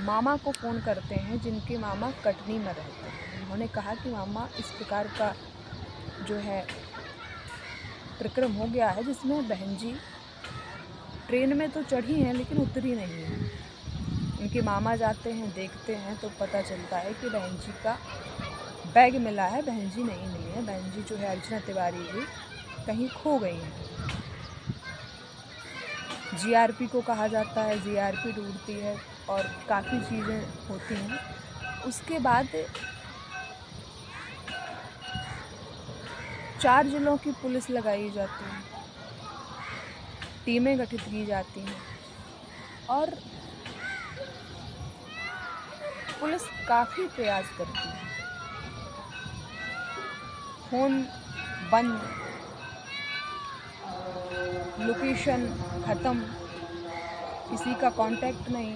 मामा को फ़ोन करते हैं, जिनके मामा कटनी में रहते हैं। उन्होंने कहा कि मामा इस प्रकार का जो है प्रक्रम हो गया है, जिसमें बहन जी ट्रेन में तो चढ़ी हैं लेकिन उतरी नहीं हैं। उनके मामा जाते हैं, देखते हैं तो पता चलता है कि बहन जी का बैग मिला है, बहन जी नहीं मिली है। बहन जी जो है अर्चना तिवारी जी कहीं खो गई हैं। जीआरपी को कहा जाता है, जीआरपी ढूंढती है और काफ़ी चीज़ें होती हैं। उसके बाद 4 जिलों की पुलिस लगाई जाती है, टीमें गठित की जाती हैं और पुलिस काफ़ी प्रयास करती है। फ़ोन बंद, लोकेशन ख़त्म, किसी का कांटेक्ट नहीं।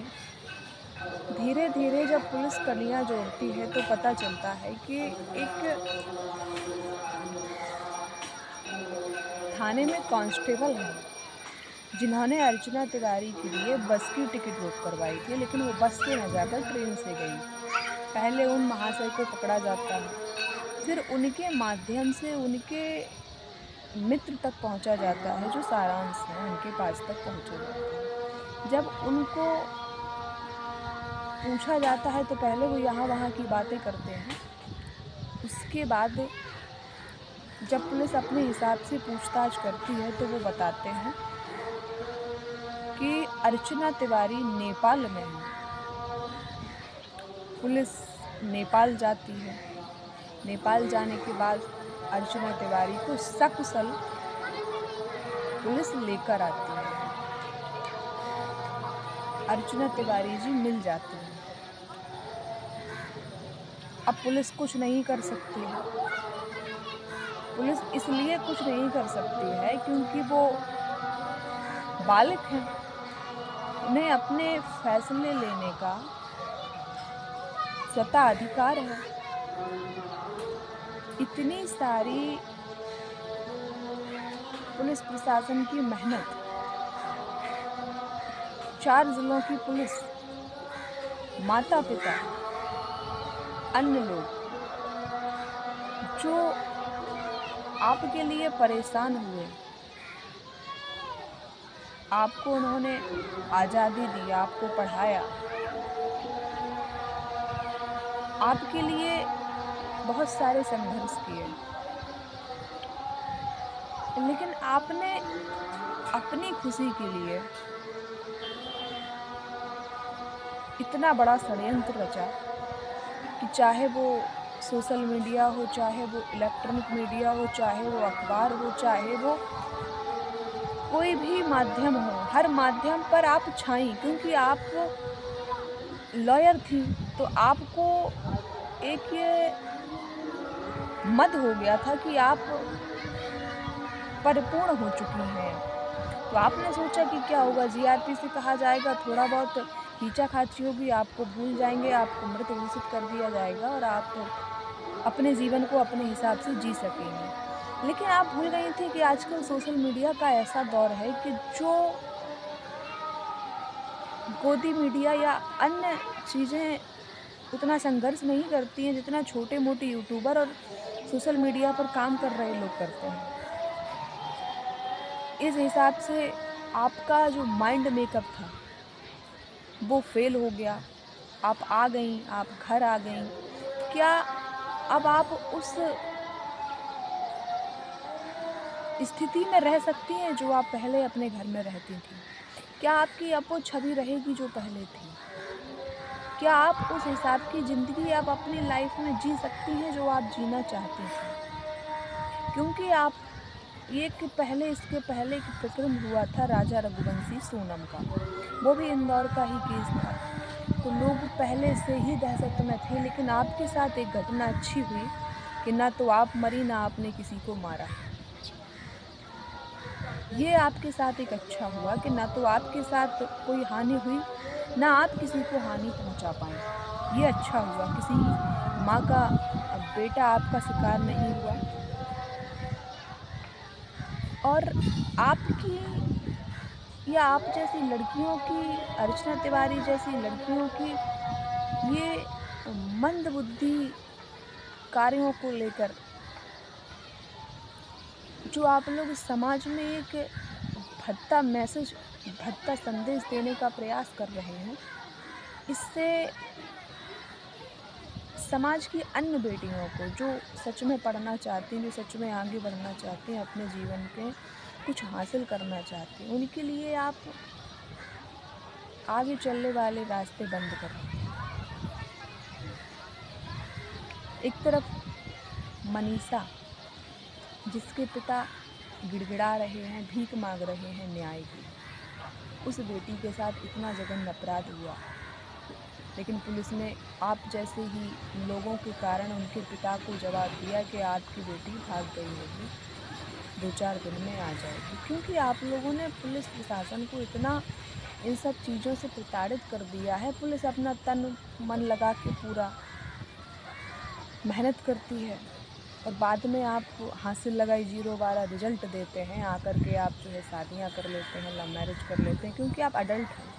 धीरे धीरे जब पुलिस कड़ियाँ जोड़ती है तो पता चलता है कि एक थाने में कांस्टेबल हैं, जिन्होंने अर्चना तिवारी के लिए बस की टिकट बुक करवाई थी, लेकिन वो बस से न जाकर ट्रेन से गई। पहले उन महाशय को पकड़ा जाता है, फिर उनके माध्यम से उनके मित्र तक पहुंचा जाता है, जो सारांश है उनके पास तक पहुंचा जाता है। जब उनको पूछा जाता है तो पहले वो यहाँ वहाँ की बातें करते हैं। उसके बाद जब पुलिस अपने हिसाब से पूछताछ करती है तो वो बताते हैं कि अर्चना तिवारी नेपाल में है। पुलिस नेपाल जाती है। नेपाल जाने के बाद अर्चना तिवारी को सकुशल पुलिस लेकर आती है। अर्चना तिवारी जी मिल जाती हैं। अब पुलिस कुछ नहीं कर सकती है। पुलिस इसलिए कुछ नहीं कर सकती है क्योंकि वो बालिग हैं। उन्हें अपने फैसले लेने का स्वतः अधिकार है। इतनी सारी पुलिस प्रशासन की मेहनत, 4 जिलों की पुलिस, माता पिता, अन्य लोग जो आपके लिए परेशान हुए, आपको उन्होंने आज़ादी दी, आपको पढ़ाया, आपके लिए बहुत सारे संघर्ष किए, लेकिन आपने अपनी खुशी के लिए इतना बड़ा षड्यंत्र रचा कि चाहे वो सोशल मीडिया हो, चाहे वो इलेक्ट्रॉनिक मीडिया हो, चाहे वो अखबार हो, चाहे वो कोई भी माध्यम हो, हर माध्यम पर आप छाई, क्योंकि आप लॉयर थी तो आपको एक ये मद हो गया था कि आप परिपूर्ण हो चुकी हैं। तो आपने सोचा कि क्या होगा, जीआरपी से कहा जाएगा, थोड़ा बहुत खींचा-खाची होगी, आपको भूल जाएंगे, आपको मृत घोषित कर दिया जाएगा और आप अपने जीवन को अपने हिसाब से जी सकेंगे। लेकिन आप भूल गई थी कि आजकल सोशल मीडिया का ऐसा दौर है कि जो गोदी मीडिया या अन्य चीज़ें उतना संघर्ष नहीं करती हैं जितना छोटे मोटे यूट्यूबर और सोशल मीडिया पर काम कर रहे लोग करते हैं। इस हिसाब से आपका जो माइंड मेकअप था वो फेल हो गया। आप आ गईं, आप घर आ गईं। क्या अब आप उस स्थिति में रह सकती हैं जो आप पहले अपने घर में रहती थी? क्या आपकी अब वो छवि रहेगी जो पहले थी? क्या आप उस हिसाब की ज़िंदगी आप अपनी लाइफ में जी सकती हैं जो आप जीना चाहती थी? क्योंकि आप इसके पहले एक प्रकरण हुआ था राजा रघुवंशी सोनम का, वो भी इंदौर का ही केस था। तो लोग पहले से ही दहशत में थे, लेकिन आपके साथ एक घटना अच्छी हुई कि ना तो आप मरी, ना आपने किसी को मारा। ये आपके साथ एक अच्छा हुआ कि ना तो आपके साथ कोई हानि हुई, ना आप किसी को हानि पहुंचा पाए। ये अच्छा हुआ, किसी माँ का बेटा आपका शिकार नहीं हुआ। और आपकी या आप जैसी लड़कियों की, अर्चना तिवारी जैसी लड़कियों की ये मंदबुद्धि कार्यों को लेकर जो आप लोग समाज में एक भद्दा मैसेज, भद्दा संदेश देने का प्रयास कर रहे हैं, इससे समाज की अन्य बेटियों को जो सच में पढ़ना चाहती हैं, जो सच में आगे बढ़ना चाहती हैं, अपने जीवन के कुछ हासिल करना चाहती हैं, उनके लिए आप आगे चलने वाले रास्ते बंद कर रहे हैं। एक तरफ मनीषा, जिसके पिता गिड़गिड़ा रहे हैं, भीख मांग रहे हैं न्याय की, उस बेटी के साथ इतना जघन्य अपराध हुआ, लेकिन पुलिस ने आप जैसे ही लोगों के कारण उनके पिता को जवाब दिया कि आपकी बेटी भाग गई होगी, 2-4 दिन में आ जाएगी। क्योंकि आप लोगों ने पुलिस प्रशासन को इतना इन सब चीज़ों से प्रताड़ित कर दिया है। पुलिस अपना तन मन लगा के पूरा मेहनत करती है और बाद में आप हासिल लगाई 0-12 रिजल्ट देते हैं, आकर के आप जो है शादियाँ कर लेते हैं, लव मैरिज कर लेते हैं, क्योंकि आप अडल्ट हैं।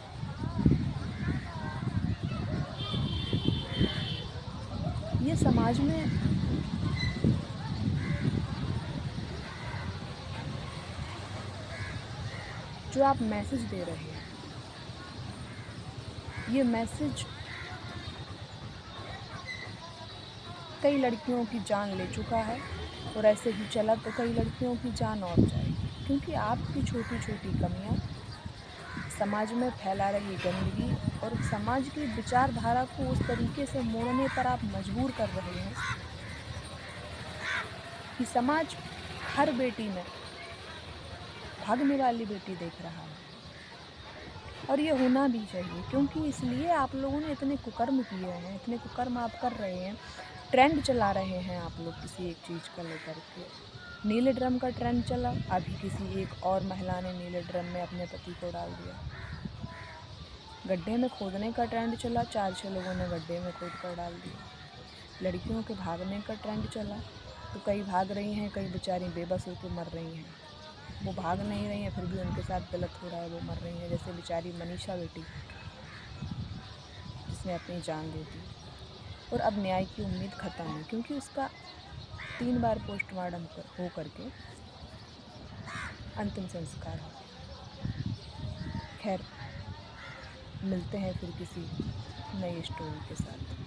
ये समाज में जो आप मैसेज दे रहे हैं, ये मैसेज कई लड़कियों की जान ले चुका है और ऐसे ही चला तो कई लड़कियों की जान और जाएगी, क्योंकि आपकी छोटी-छोटी कमियां समाज में फैला रही गंदगी और समाज की विचारधारा को उस तरीके से मोड़ने पर आप मजबूर कर रहे हैं कि समाज हर बेटी में भागने वाली बेटी देख रहा है। और ये होना भी चाहिए, क्योंकि इसलिए आप लोगों ने इतने कुकर्म किए हैं, इतने कुकर्म आप कर रहे हैं, ट्रेंड चला रहे हैं आप लोग किसी एक चीज़ को लेकर के। नीले ड्रम का ट्रेंड चला, अभी किसी एक और महिला ने नीले ड्रम में अपने पति को डाल दिया। गड्ढे में खोदने का ट्रेंड चला, 4-6 लोगों ने गड्ढे में खोद कर डाल दिया। लड़कियों के भागने का ट्रेंड चला, तो कई भाग रही हैं, कई बेचारी बेबस होकर मर रही हैं। वो भाग नहीं रही हैं, फिर भी उनके साथ गलत हो रहा है, वो मर रही हैं। जैसे बेचारी मनीषा बेटी, जिसने अपनी जान दे दी। और अब न्याय की उम्मीद ख़त्म है, क्योंकि उसका 3 बार पोस्टमार्टम हो करके अंतिम संस्कार हो गया। खैर, मिलते हैं फिर किसी नई स्टोरी के साथ।